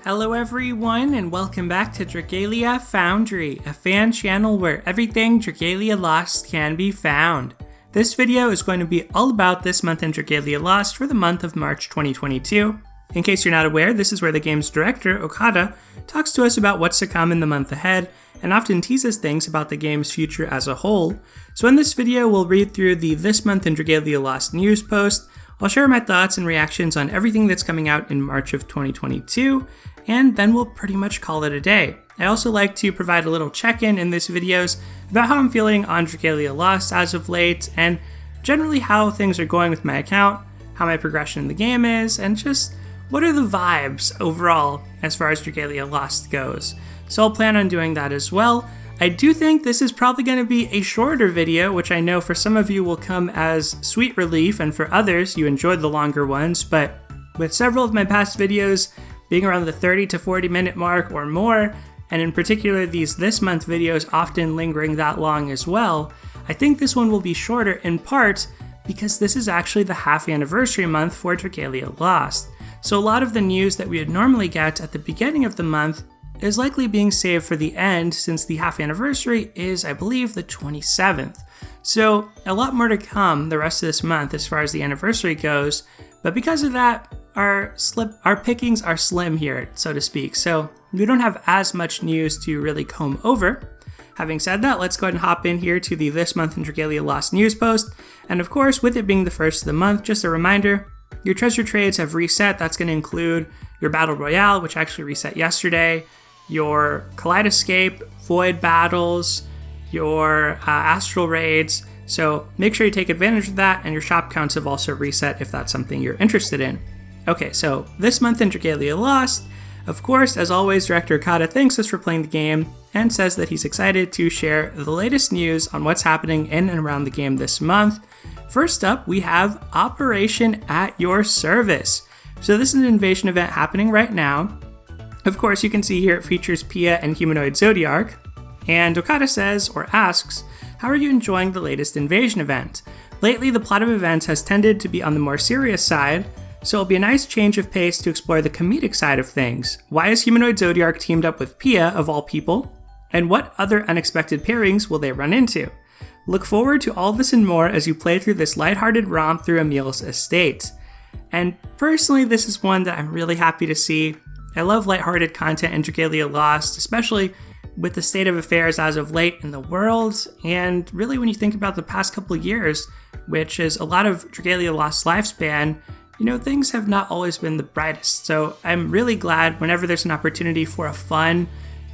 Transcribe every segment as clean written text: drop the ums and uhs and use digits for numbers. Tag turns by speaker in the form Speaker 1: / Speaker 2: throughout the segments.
Speaker 1: Hello everyone, and welcome back to Dragalia Foundry, a fan channel where everything Dragalia Lost can be found. This video is going to be all about this month in Dragalia Lost for the month of March 2022. In case you're not aware, this is where the game's director, Okada, talks to us about what's to come in the month ahead, and often teases things about the game's future as a whole. So in this video, we'll read through the This Month in Dragalia Lost news post. I'll share my thoughts and reactions on everything that's coming out in March of 2022, and then we'll pretty much call it a day. I also like to provide a little check-in in these videos about how I'm feeling on Dragalia Lost as of late, and generally how things are going with my account, how my progression in the game is, and just what are the vibes overall as far as Dragalia Lost goes. So I'll plan on doing that as well. I do think this is probably going to be a shorter video, which I know for some of you will come as sweet relief, and for others you enjoyed the longer ones, but with several of my past videos being around the 30 to 40 minute mark or more, and in particular these This Month videos often lingering that long as well, I think this one will be shorter in part because this is actually the half anniversary month for Dragalia Lost. So a lot of the news that we would normally get at the beginning of the month is likely being saved for the end, since the half anniversary is, I believe, the 27th. So a lot more to come the rest of this month as far as the anniversary goes, but because of that, our pickings are slim here, so to speak, so we don't have as much news to really comb over. Having said that, let's go ahead and hop in here to the This Month in Dragalia Lost news post, and of course, with it being the first of the month, just a reminder, your treasure trades have reset. That's going to include your Battle Royale, which actually reset yesterday, your Kaleidoscape, Void Battles, your Astral Raids, so make sure you take advantage of that, and your shop counts have also reset if that's something you're interested in. Okay, so this month in Dragalia Lost, of course, as always, Director Okada thanks us for playing the game and says that he's excited to share the latest news on what's happening in and around the game this month. First up, we have Operation at Your Service. So this is an invasion event happening right now. Of course, you can see here it features Pia and humanoid Zodiark, and Okada says, or asks, how are you enjoying the latest invasion event? Lately, the plot of events has tended to be on the more serious side, so it'll be a nice change of pace to explore the comedic side of things. Why is humanoid Zodiark teamed up with Pia, of all people? And what other unexpected pairings will they run into? Look forward to all this and more as you play through this lighthearted romp through Emil's estate. And personally, this is one that I'm really happy to see. I love lighthearted content in Dragalia Lost, especially with the state of affairs as of late in the world, and really when you think about the past couple of years, which is a lot of Dragalia Lost's lifespan, things have not always been the brightest. So I'm really glad whenever there's an opportunity for a fun,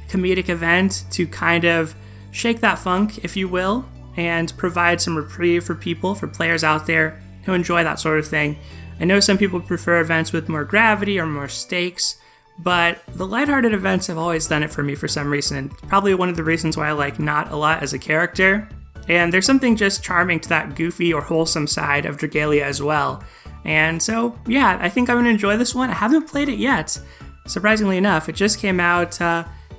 Speaker 1: comedic event to kind of shake that funk, if you will, and provide some reprieve for people, for players out there who enjoy that sort of thing. I know some people prefer events with more gravity or more stakes, but the lighthearted events have always done it for me for some reason, and probably one of the reasons why I like Not a lot as a character. And there's something just charming to that goofy or wholesome side of Dragalia as well. And so, yeah, I think I'm going to enjoy this one. I haven't played it yet, surprisingly enough. It just came out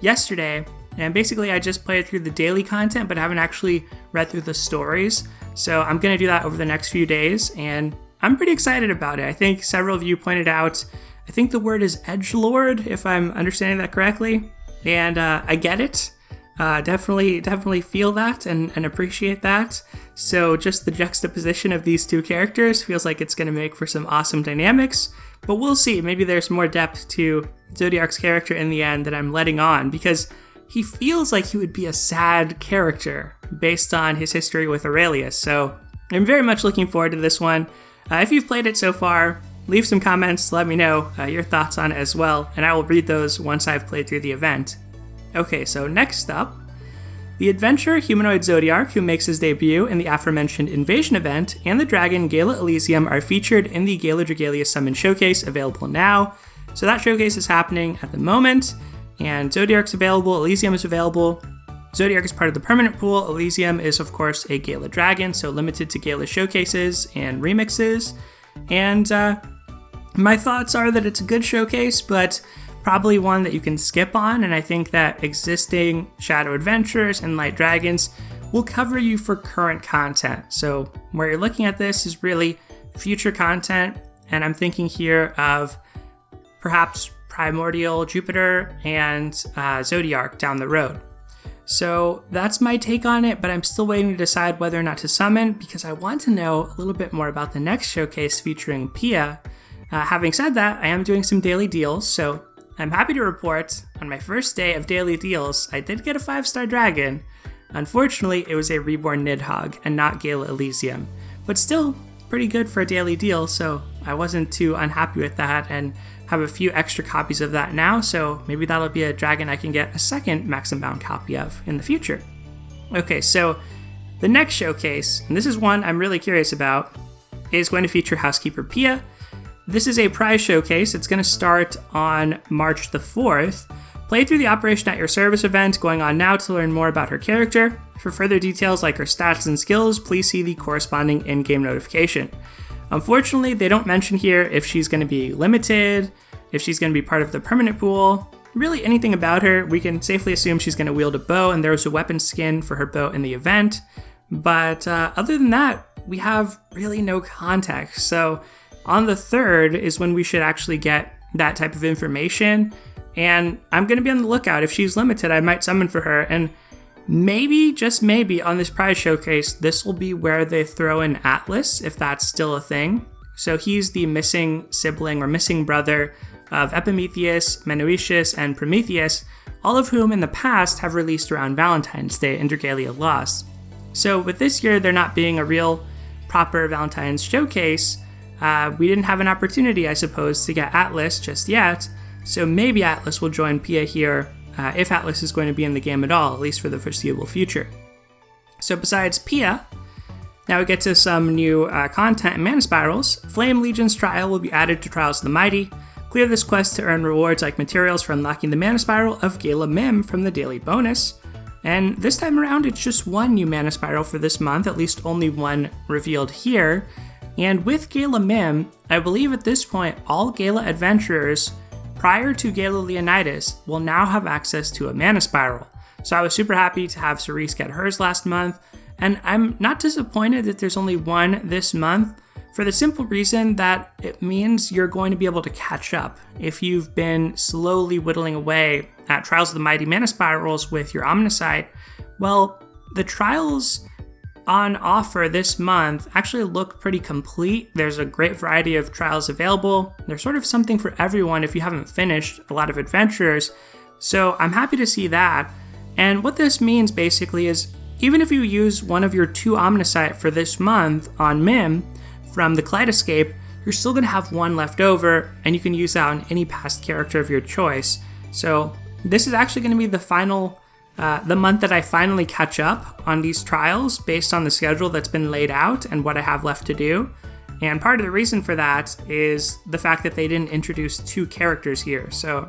Speaker 1: yesterday, and basically I just played through the daily content, but haven't actually read through the stories. So I'm going to do that over the next few days, and I'm pretty excited about it. I think several of you pointed out, I think the word is edgelord, if I'm understanding that correctly, and I get it. Definitely feel that and appreciate that. So just the juxtaposition of these two characters feels like it's going to make for some awesome dynamics, but we'll see. Maybe there's more depth to Zodiark's character in the end that I'm letting on, because he feels like he would be a sad character based on his history with Aurelius. So I'm very much looking forward to this one. If you've played it so far, leave some comments to let me know your thoughts on it as well, and I will read those once I've played through the event. Okay, so next up, the adventurer humanoid Zodiark, who makes his debut in the aforementioned invasion event, and the dragon Gala Elysium are featured in the Gala Dragalia Summon Showcase, available now. So that showcase is happening at the moment, and Zodiark's available, Elysium is available. Zodiark is part of the permanent pool. Elysium is, of course, a Gala dragon, so limited to Gala showcases and remixes. And my thoughts are that it's a good showcase, but probably one that you can skip on, and I think that existing Shadow Adventures and Light Dragons will cover you for current content. So where you're looking at this is really future content, and I'm thinking here of perhaps Primordial Jupiter, and Zodiark down the road. So that's my take on it, but I'm still waiting to decide whether or not to summon because I want to know a little bit more about the next showcase featuring Pia. Having said that, I am doing some daily deals, so I'm happy to report on my first day of daily deals, I did get a 5-star dragon. Unfortunately, it was a reborn Nidhogg and not Gala Elysium, but still pretty good for a daily deal, so I wasn't too unhappy with that and have a few extra copies of that now, so maybe that'll be a dragon I can get a second Maxim Bound copy of in the future. Okay, so the next showcase, and this is one I'm really curious about, is going to feature Housekeeper Pia. This is a prize showcase. It's going to start on March the 4th. Play through the Operation at Your Service event going on now to learn more about her character. For further details like her stats and skills, please see the corresponding in-game notification. Unfortunately, they don't mention here if she's going to be limited, if she's going to be part of the permanent pool, really anything about her. We can safely assume she's going to wield a bow, and there's a weapon skin for her bow in the event. But other than that, we have really no context. So on the 3rd is when we should actually get that type of information. And I'm going to be on the lookout. If she's limited, I might summon for her. And maybe, just maybe, on this prize showcase, this will be where they throw in Atlas, if that's still a thing. So he's the missing sibling or missing brother of Epimetheus, Menoetius, and Prometheus, all of whom in the past have released around Valentine's Day in Dragalia Lost. So with this year there not being a real proper Valentine's showcase, we didn't have an opportunity, I suppose, to get Atlas just yet. So maybe Atlas will join Pia here, if Atlas is going to be in the game at all, at least for the foreseeable future. So besides Pia, now we get to some new content in Mana Spirals. Flame Legion's Trial will be added to Trials of the Mighty. Clear this quest to earn rewards like materials for unlocking the Mana Spiral of Gala Mym from the daily bonus. And this time around, it's just one new Mana Spiral for this month, at least only one revealed here. And with Gala Mym, I believe at this point, all Gala adventurers prior to Gala Leonidas will now have access to a Mana Spiral. So I was super happy to have Cerise get hers last month, and I'm not disappointed that there's only one this month, for the simple reason that it means you're going to be able to catch up. If you've been slowly whittling away at Trials of the Mighty Mana Spirals with your Omnisite, well, the trials on offer this month actually look pretty complete. There's a great variety of trials available. There's sort of something for everyone if you haven't finished a lot of adventures. So I'm happy to see that. And what this means basically is even if you use one of your 2 Omnisite for this month on Mym from the Kaleidoscape, you're still going to have one left over and you can use that on any past character of your choice. So this is actually going to be the month that I finally catch up on these trials based on the schedule that's been laid out and what I have left to do. And part of the reason for that is the fact that they didn't introduce 2 characters here. So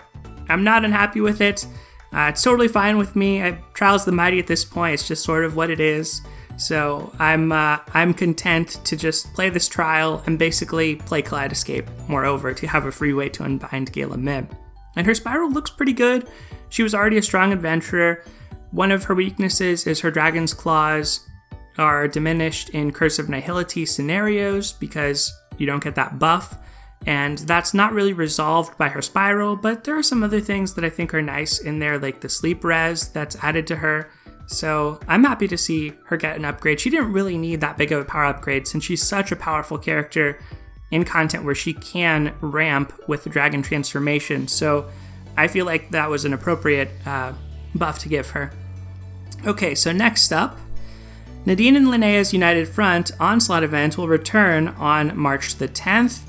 Speaker 1: I'm not unhappy with it. It's totally fine with me. Trials of the Mighty at this point, it's just sort of what it is. So I'm content to just play this trial and basically play Kaleidoscape, moreover, to have a free way to unbind Gala Mym. And her spiral looks pretty good. She was already a strong adventurer. One of her weaknesses is her Dragon's Claws are diminished in Curse of Nihility scenarios because you don't get that buff, and that's not really resolved by her spiral, but there are some other things that I think are nice in there, like the sleep res that's added to her. So I'm happy to see her get an upgrade. She didn't really need that big of a power upgrade since she's such a powerful character in content where she can ramp with the dragon transformation. So I feel like that was an appropriate buff to give her. Okay, so next up, Nadine and Linnea's United Front Onslaught event will return on March the 10th.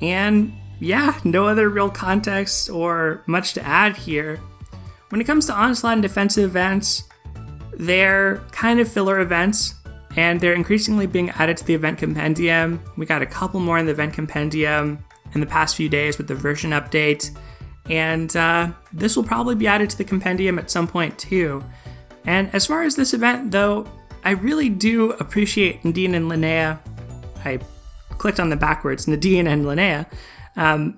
Speaker 1: And yeah, no other real context or much to add here. When it comes to Onslaught and defensive events, they're kind of filler events, and they're increasingly being added to the event compendium. We got a couple more in the event compendium in the past few days with the version update. And this will probably be added to the compendium at some point too. And as far as this event though, I really do appreciate Nadine and Linnea. I clicked on the backwards, Nadine and Linnea,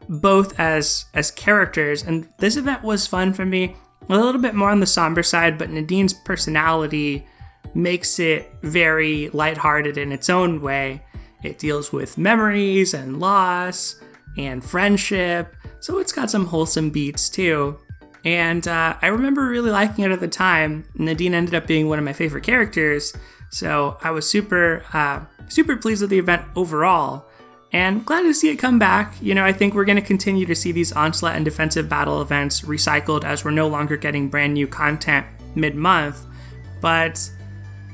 Speaker 1: both as characters. And this event was fun for me, a little bit more on the somber side, but Nadine's personality makes it very lighthearted in its own way. It deals with memories and loss, and friendship, so it's got some wholesome beats too. And I remember really liking it at the time. Nadine ended up being one of my favorite characters, so I was super pleased with the event overall, and glad to see it come back. I think we're going to continue to see these Onslaught and Defensive Battle events recycled as we're no longer getting brand new content mid-month, but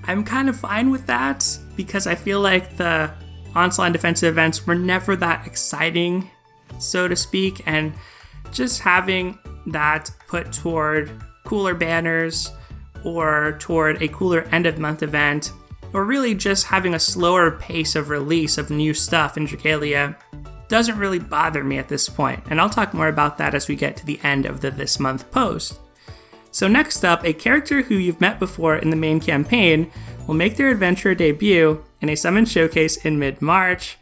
Speaker 1: I'm kind of fine with that because I feel like the Onslaught and Defensive events were never that exciting, so to speak, and just having that put toward cooler banners or toward a cooler end-of-month event, or really just having a slower pace of release of new stuff in Dragalia doesn't really bother me at this point, and I'll talk more about that as we get to the end of the This Month post. So next up, a character who you've met before in the main campaign will make their adventure debut in a summon showcase in mid-March.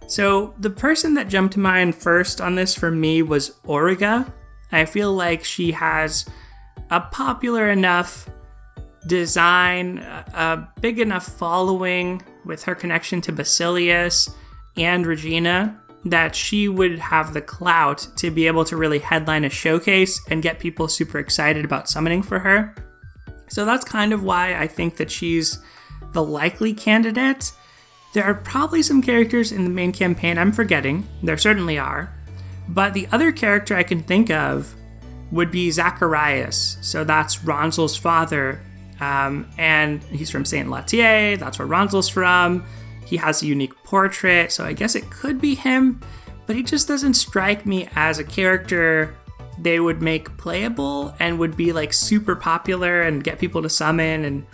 Speaker 1: So the person that jumped to mind first on this for me was Auriga. I feel like she has a popular enough design, a big enough following with her connection to Basilius and Regina that she would have the clout to be able to really headline a showcase and get people super excited about summoning for her. So that's kind of why I think that she's the likely candidate. There are probably some characters in the main campaign I'm forgetting. There certainly are. But the other character I can think of would be Zacharias. So that's Ronzel's father. And he's from Saint Latier. That's where Ronzel's from. He has a unique portrait, so I guess it could be him. But he just doesn't strike me as a character they would make playable and would be like super popular and get people to summon and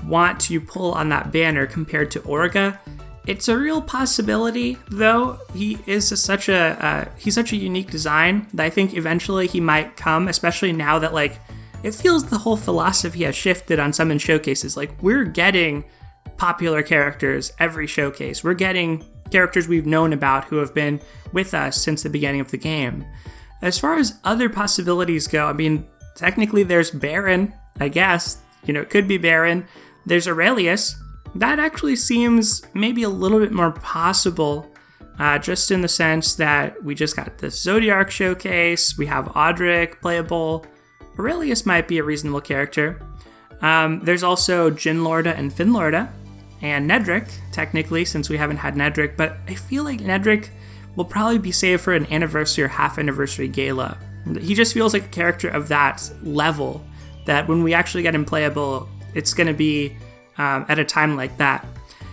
Speaker 1: want to pull on that banner compared to Auriga. It's a real possibility, though. He is such a unique design that I think eventually he might come, especially now that it feels the whole philosophy has shifted on summon showcases. We're getting popular characters every showcase. We're getting characters we've known about who have been with us since the beginning of the game. As far as other possibilities go, technically there's Baron, I guess. It could be Baron. There's Aurelius. That actually seems maybe a little bit more possible, just in the sense that we just got the Zodiark showcase, we have Audric playable. Aurelius might be a reasonable character. There's also Jinlorda and Finlorda, and Nedric, technically, since we haven't had Nedric, but I feel like Nedric will probably be saved for an anniversary or half-anniversary gala. He just feels like a character of that level, that when we actually get him playable, it's going to be at a time like that.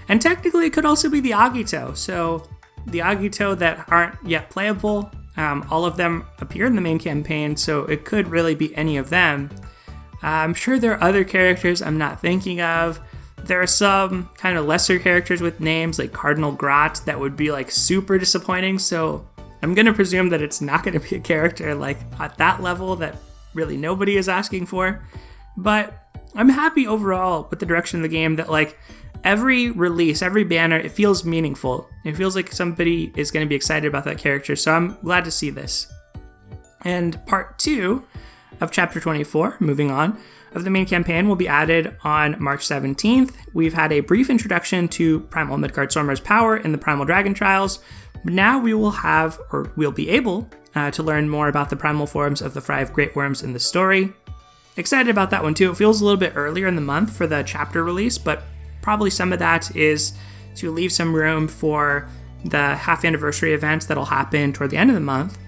Speaker 1: And technically, it could also be the Agito. So the Agito that aren't yet playable, all of them appear in the main campaign, so it could really be any of them. I'm sure there are other characters I'm not thinking of. There are some kind of lesser characters with names like Cardinal Grot that would be super disappointing, so I'm going to presume that it's not going to be a character at that level that really nobody is asking for. But I'm happy overall with the direction of the game that every release, every banner, it feels meaningful. It feels like somebody is going to be excited about that character, so I'm glad to see this. And part 2 of Chapter 24, moving on, of the main campaign will be added on March 17th. We've had a brief introduction to Primal Midgardsormr's power in the Primal Dragon Trials, but now we'll be able to learn more about the primal forms of the 5 Great Worms in the story. Excited about that one too. It feels a little bit earlier in the month for the chapter release, but probably some of that is to leave some room for the half anniversary events that'll happen toward the end of the month.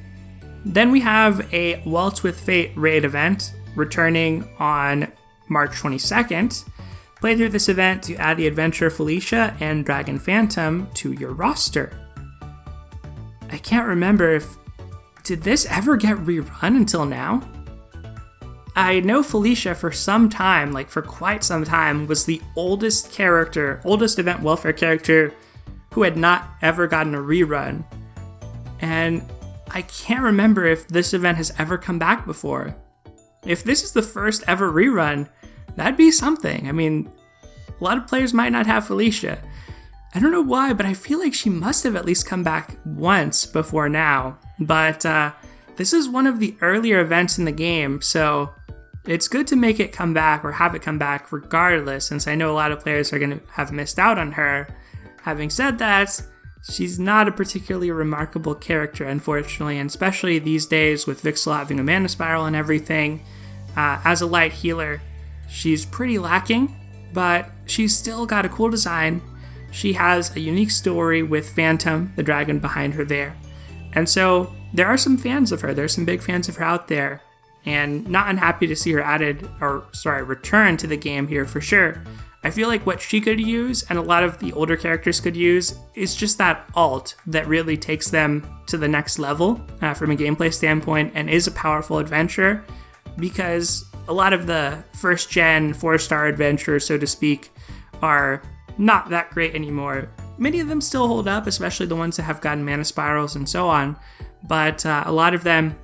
Speaker 1: Then we have a Waltz with Fate raid event returning on March 22nd. Play through this event to add the Adventurer Felicia and Dragon Phantom to your roster. I can't remember did this ever get rerun until now? I know Felicia for some time, for quite some time, was the oldest event welfare character who had not ever gotten a rerun. And I can't remember if this event has ever come back before. If this is the first ever rerun, that'd be something. A lot of players might not have Felicia. I don't know why, but I feel like she must have at least come back once before now. But this is one of the earlier events in the game, so it's good to make it come back or have it come back regardless, since I know a lot of players are going to have missed out on her. Having said that, she's not a particularly remarkable character, unfortunately, and especially these days with Vixel having a mana spiral and everything. As a light healer, she's pretty lacking, but she's still got a cool design. She has a unique story with Phantom, the dragon behind her there. And so there are some fans of her. There's some big fans of her out there, and not unhappy to see her return to the game here for sure. I feel like what she could use, and a lot of the older characters could use, is just that ult that really takes them to the next level from a gameplay standpoint and is a powerful adventure, because a lot of the first gen 4-star adventures, so to speak, are not that great anymore. Many of them still hold up, especially the ones that have gotten mana spirals and so on, but a lot of them,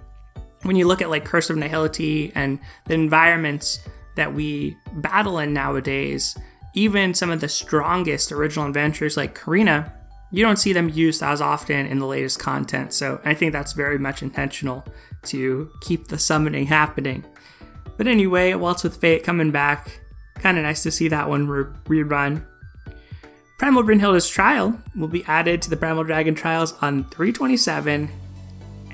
Speaker 1: when you look at like Curse of Nihility and the environments that we battle in nowadays, even some of the strongest original adventures like Karina, you don't see them used as often in the latest content. So I think that's very much intentional to keep the summoning happening. But anyway, Waltz with Fate coming back. Kind of nice to see that one rerun. Primal Brunhilda's Trial will be added to the Primal Dragon Trials on 3/27.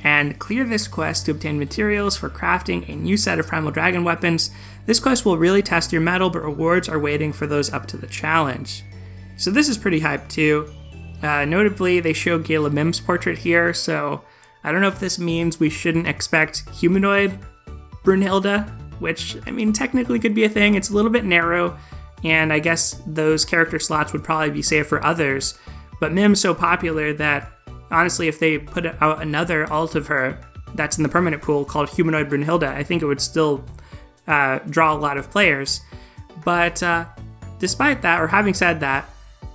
Speaker 1: And clear this quest to obtain materials for crafting a new set of Primal Dragon weapons. This quest will really test your mettle, but rewards are waiting for those up to the challenge. So this is pretty hyped too. Notably, they show Gala Mym's portrait here, so I don't know if this means we shouldn't expect humanoid Brunhilda, which, I mean, technically could be a thing. It's a little bit narrow, and I guess those character slots would probably be safe for others, but Mym's so popular that honestly, if they put out another alt of her that's in the permanent pool called Humanoid Brunhilda, I think it would still draw a lot of players. But despite that, or having said that,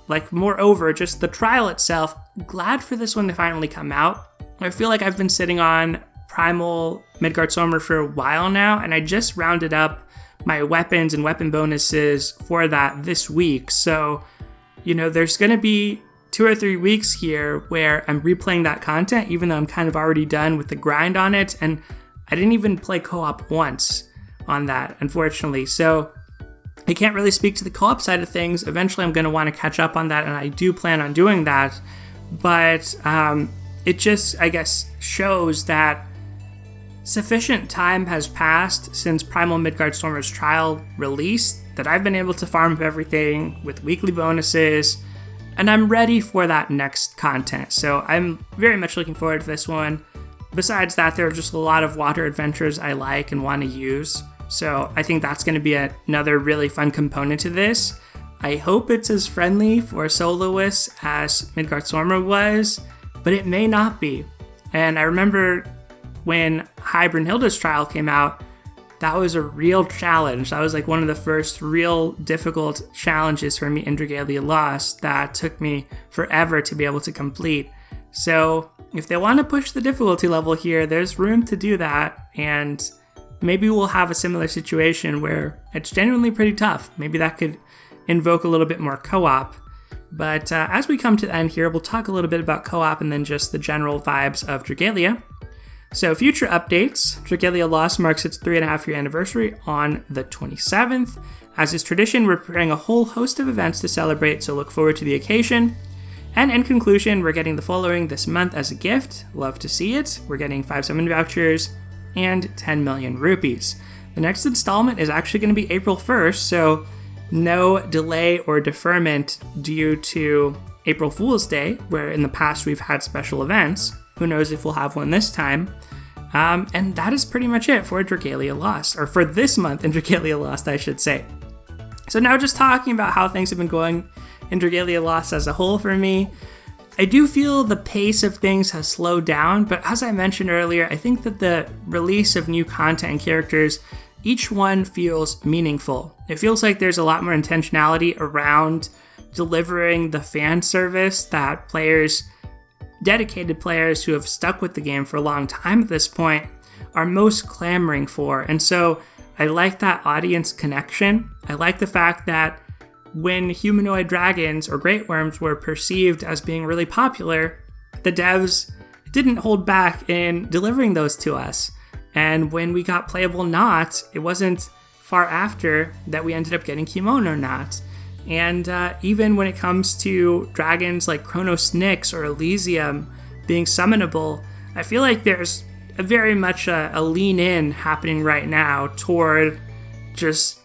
Speaker 1: like moreover, just the trial itself, glad for this one to finally come out. I feel like I've been sitting on Primal Midgardsormr for a while now, and I just rounded up my weapons and weapon bonuses for that this week. So, you know, there's going to be 2 or 3 weeks here where I'm replaying that content, even though I'm kind of already done with the grind on it, and I didn't even play co-op once on that, unfortunately. So I can't really speak to the co-op side of things. Eventually I'm going to want to catch up on that, and I do plan on doing that, but it just, I guess, shows that sufficient time has passed since Primal Midgardsormr's Trial released that I've been able to farm up everything with weekly bonuses, and I'm ready for that next content. So I'm very much looking forward to this one. Besides that, there are just a lot of water adventures I like and want to use. So I think that's going to be another really fun component to this. I hope it's as friendly for soloists as Midgardsormr was, but it may not be. And I remember when High Brunhilda's Trial came out, that was a real challenge. That was like one of the first real difficult challenges for me in Dragalia Lost that took me forever to be able to complete. So if they want to push the difficulty level here, there's room to do that, and maybe we'll have a similar situation where it's genuinely pretty tough. Maybe that could invoke a little bit more co-op. But as we come to the end here, we'll talk a little bit about co-op and then just the general vibes of Dragalia. So future updates, Dragalia Lost marks its 3.5-year anniversary on the 27th. As is tradition, we're preparing a whole host of events to celebrate, so look forward to the occasion. And in conclusion, we're getting the following this month as a gift. Love to see it. We're getting 5 summon vouchers and 10 million rupees. The next installment is actually going to be April 1st, so no delay or deferment due to April Fool's Day, where in the past we've had special events. Who knows if we'll have one this time. And that is pretty much it for Dragalia Lost, or for this month in Dragalia Lost, I should say. So now just talking about how things have been going in Dragalia Lost as a whole for me, I do feel the pace of things has slowed down, but as I mentioned earlier, I think that the release of new content and characters, each one feels meaningful. It feels like there's a lot more intentionality around delivering the fan service that dedicated players who have stuck with the game for a long time at this point are most clamoring for. And so I like that audience connection. I like the fact that when humanoid dragons or great worms were perceived as being really popular, the devs didn't hold back in delivering those to us. And when we got playable Knot, it wasn't far after that we ended up getting Kimono Knot. And even when it comes to dragons like Chronos Nyx or Elysium being summonable, I feel like there's very much a lean in happening right now toward just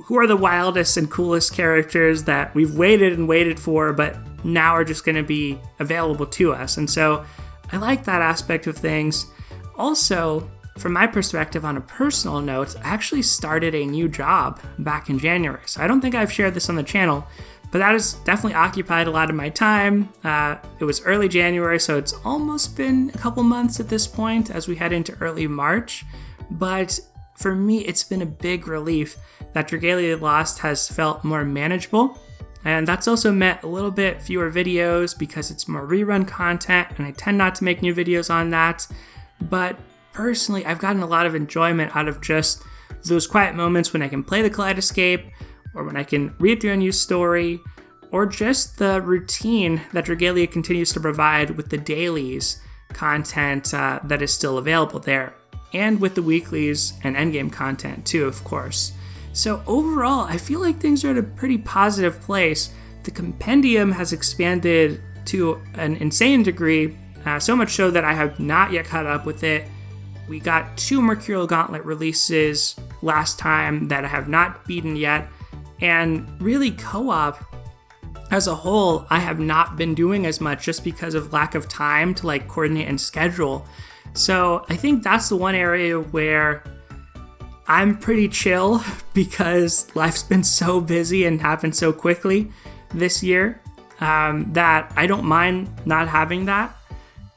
Speaker 1: who are the wildest and coolest characters that we've waited and waited for, but now are just going to be available to us. And so I like that aspect of things. Also, from my perspective, on a personal note, I actually started a new job back in January. So I don't think I've shared this on the channel, but that has definitely occupied a lot of my time. It was early January, so it's almost been a couple months at this point as we head into early March. But for me, it's been a big relief that Dragalia Lost has felt more manageable. And that's also meant a little bit fewer videos because it's more rerun content, and I tend not to make new videos on that. But personally, I've gotten a lot of enjoyment out of just those quiet moments when I can play the Kaleidoscape, or when I can read through a new story, or just the routine that Dragalia continues to provide with the dailies content that is still available there, and with the weeklies and endgame content too, of course. So overall, I feel like things are at a pretty positive place. The compendium has expanded to an insane degree, so much so that I have not yet caught up with it. We got 2 Mercurial Gauntlet releases last time that I have not beaten yet, and really co-op as a whole, I have not been doing as much just because of lack of time to like coordinate and schedule. So I think that's the one area where I'm pretty chill because life's been so busy and happened so quickly this year that I don't mind not having that.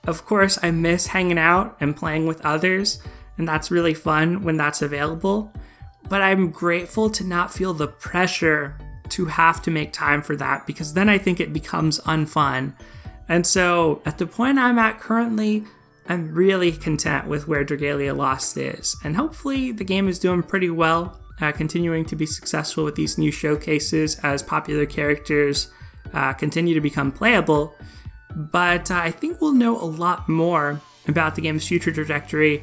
Speaker 1: Of course, I miss hanging out and playing with others, and that's really fun when that's available. But I'm grateful to not feel the pressure to have to make time for that, because then I think it becomes unfun. And so at the point I'm at currently, I'm really content with where Dragalia Lost is. And hopefully the game is doing pretty well, continuing to be successful with these new showcases as popular characters continue to become playable. But I think we'll know a lot more about the game's future trajectory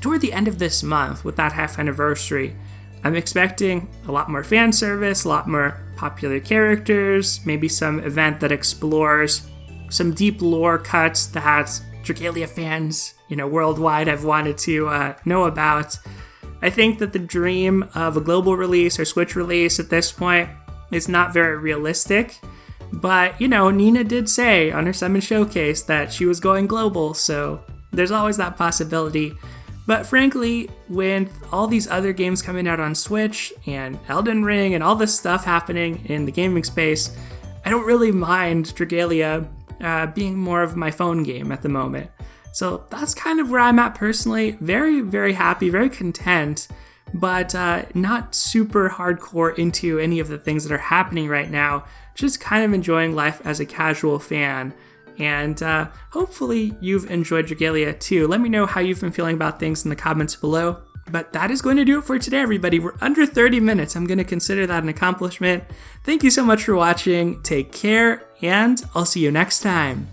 Speaker 1: toward the end of this month with that half anniversary. I'm expecting a lot more fan service, a lot more popular characters, maybe some event that explores some deep lore cuts that Dragalia fans, worldwide have wanted to know about. I think that the dream of a global release or Switch release at this point is not very realistic. But, Nina did say on her Summon Showcase that she was going global, so there's always that possibility. But frankly, with all these other games coming out on Switch and Elden Ring and all this stuff happening in the gaming space, I don't really mind Dragalia being more of my phone game at the moment. So that's kind of where I'm at personally. Very, very happy, very content, but not super hardcore into any of the things that are happening right now. Just kind of enjoying life as a casual fan. And hopefully you've enjoyed Dragalia too. Let me know how you've been feeling about things in the comments below. But that is going to do it for today, everybody. We're under 30 minutes. I'm going to consider that an accomplishment. Thank you so much for watching. Take care, and I'll see you next time.